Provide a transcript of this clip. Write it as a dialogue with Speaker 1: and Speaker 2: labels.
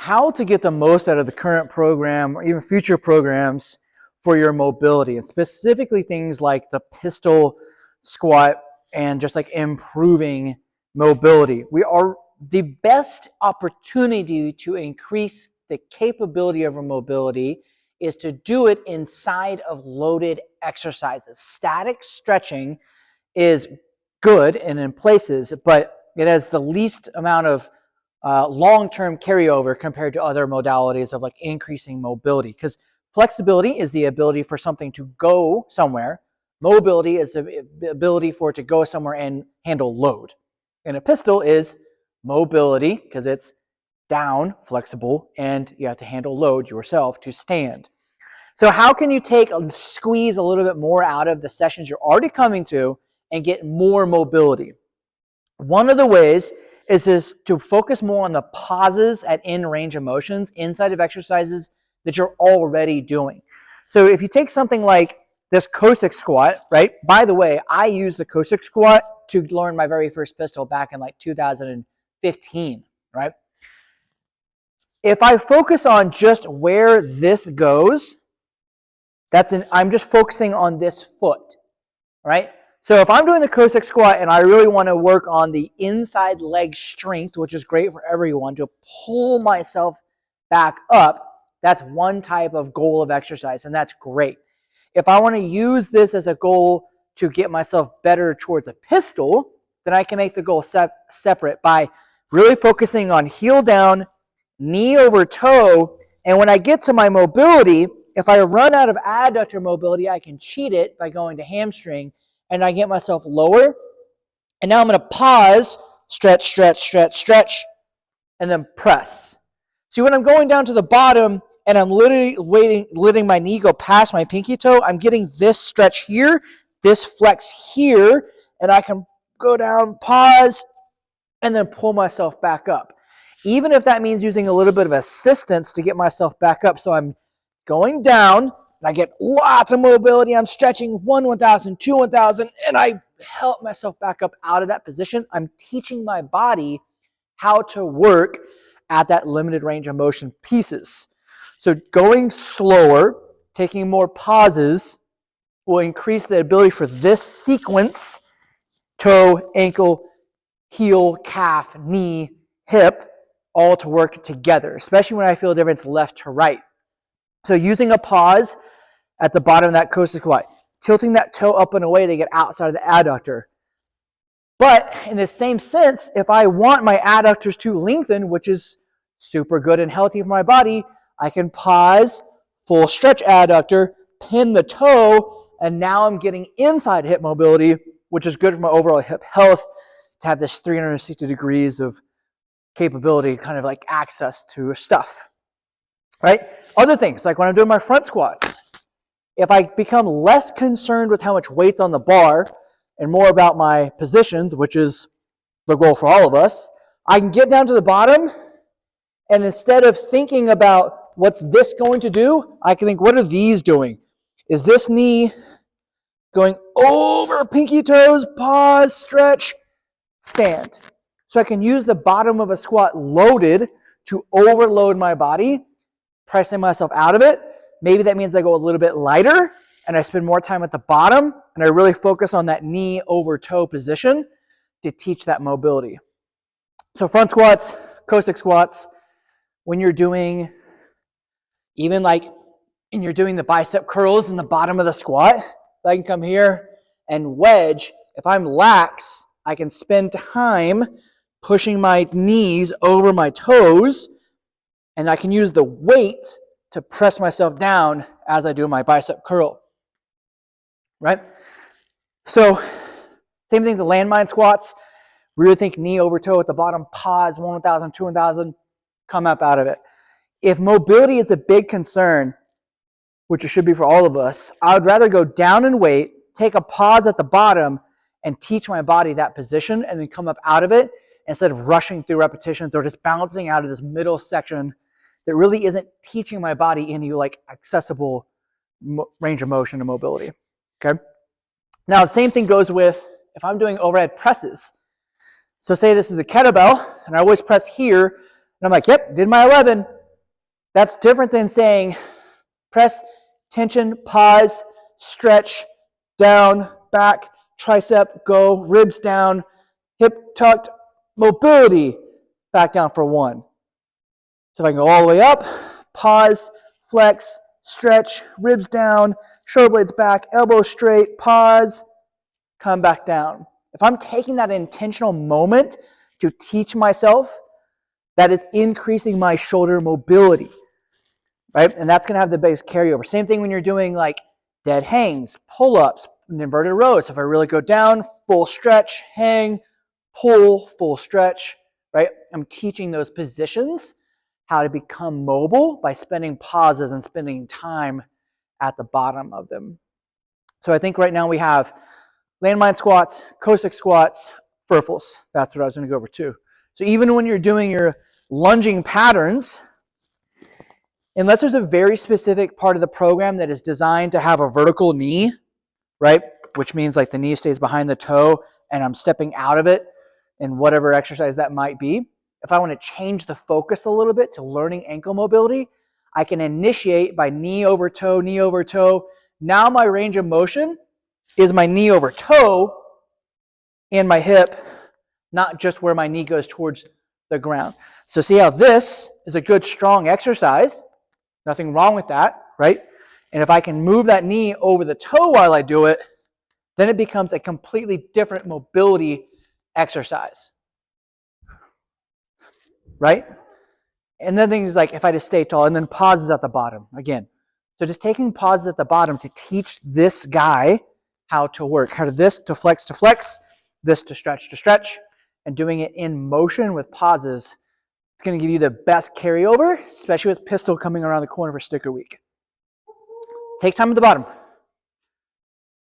Speaker 1: how to get the most out of the current program or even future programs for your mobility, and specifically things like the pistol squat and just like improving mobility. We are the best opportunity to increase the capability of our mobility is to do it inside of loaded exercises. Static stretching is good and in places, but it has the least amount of long-term carryover compared to other modalities of like increasing mobility, because flexibility is the ability for something to go somewhere. Mobility is the ability for it to go somewhere and handle load. And a pistol is mobility because it's down, flexible, and you have to handle load yourself to stand. So how can you squeeze a little bit more out of the sessions you're already coming to and get more mobility? One of the ways is to focus more on the pauses at in range of motions inside of exercises that you're already doing. So if you take something like this Cossack squat, right? By the way, I used the Cossack squat to learn my very first pistol back in like 2015, right? If I focus on just where this goes, I'm just focusing on this foot, right? So if I'm doing the Cossack squat and I really want to work on the inside leg strength, which is great for everyone, to pull myself back up, that's one type of goal of exercise, and that's great. If I want to use this as a goal to get myself better towards a pistol, then I can make the goal separate by really focusing on heel down, knee over toe, and when I get to my mobility, if I run out of adductor mobility, I can cheat it by going to hamstring, and I get myself lower. And now I'm going to pause, stretch, stretch, stretch, stretch, and then press. See, when I'm going down to the bottom and I'm literally letting my knee go past my pinky toe, I'm getting this stretch here, this flex here, and I can go down, pause, and then pull myself back up. Even if that means using a little bit of assistance to get myself back up. So I'm going down, and I get lots of mobility. I'm stretching 1,000, 2, 1,000, and I help myself back up out of that position. I'm teaching my body how to work at that limited range of motion pieces. So going slower, taking more pauses, will increase the ability for this sequence, toe, ankle, heel, calf, knee, hip, all to work together, especially when I feel a difference left to right. So using a pause at the bottom of that Cossack squat, tilting that toe up and away to get outside of the adductor. But in the same sense, if I want my adductors to lengthen, which is super good and healthy for my body, I can pause, full stretch adductor, pin the toe, and now I'm getting inside hip mobility, which is good for my overall hip health, to have this 360 degrees of capability, kind of like access to stuff, right? Other things, like when I'm doing my front squats, if I become less concerned with how much weight's on the bar and more about my positions, which is the goal for all of us, I can get down to the bottom, and instead of thinking about what's this going to do, I can think, what are these doing? Is this knee going over pinky toes, pause, stretch, stand? So I can use the bottom of a squat loaded to overload my body, pressing myself out of it. Maybe that means I go a little bit lighter and I spend more time at the bottom and I really focus on that knee over toe position to teach that mobility. So front squats, Cossack squats, when you're doing, even like, and you're doing the bicep curls in the bottom of the squat, I can come here and wedge. If I'm lax, I can spend time pushing my knees over my toes, and I can use the weight to press myself down as I do my bicep curl, right? So same thing, the landmine squats, really think knee over toe at the bottom, pause, 1,000, 2,000, come up out of it. If mobility is a big concern, which it should be for all of us, I would rather go down in weight, take a pause at the bottom, and teach my body that position, and then come up out of it instead of rushing through repetitions or just bouncing out of this middle section that really isn't teaching my body any like accessible range of motion and mobility. Okay. Now the same thing goes with if I'm doing overhead presses. So say this is a kettlebell, and I always press here, and I'm like, yep, did my 11. That's different than saying press, tension, pause, stretch, down, back, tricep, go, ribs down, hip tucked, mobility, back down for 1. So if I can go all the way up, pause, flex, stretch, ribs down, shoulder blades back, elbows straight, pause, come back down. If I'm taking that intentional moment to teach myself, that is increasing my shoulder mobility, right? And that's going to have the biggest carryover. Same thing when you're doing like dead hangs, pull-ups, inverted rows. If I really go down, full stretch, hang, pull, full stretch, right? I'm teaching those positions how to become mobile by spending pauses and spending time at the bottom of them. So I think right now we have landmine squats, Cossack squats, furfels. That's what I was going to go over too. So even when you're doing your lunging patterns, unless there's a very specific part of the program that is designed to have a vertical knee, right, which means like the knee stays behind the toe and I'm stepping out of it in whatever exercise that might be, if I want to change the focus a little bit to learning ankle mobility, I can initiate by knee over toe, knee over toe. Now my range of motion is my knee over toe and my hip, not just where my knee goes towards the ground. So see how this is a good strong exercise. Nothing wrong with that, right? And if I can move that knee over the toe while I do it, then it becomes a completely different mobility exercise, right? And then things like if I just stay tall and then pauses at the bottom again. So just taking pauses at the bottom to teach this guy how to work, how to this to flex, this to stretch, and doing it in motion with pauses. It's going to give you the best carryover, especially with pistol coming around the corner for sticker week. Take time at the bottom.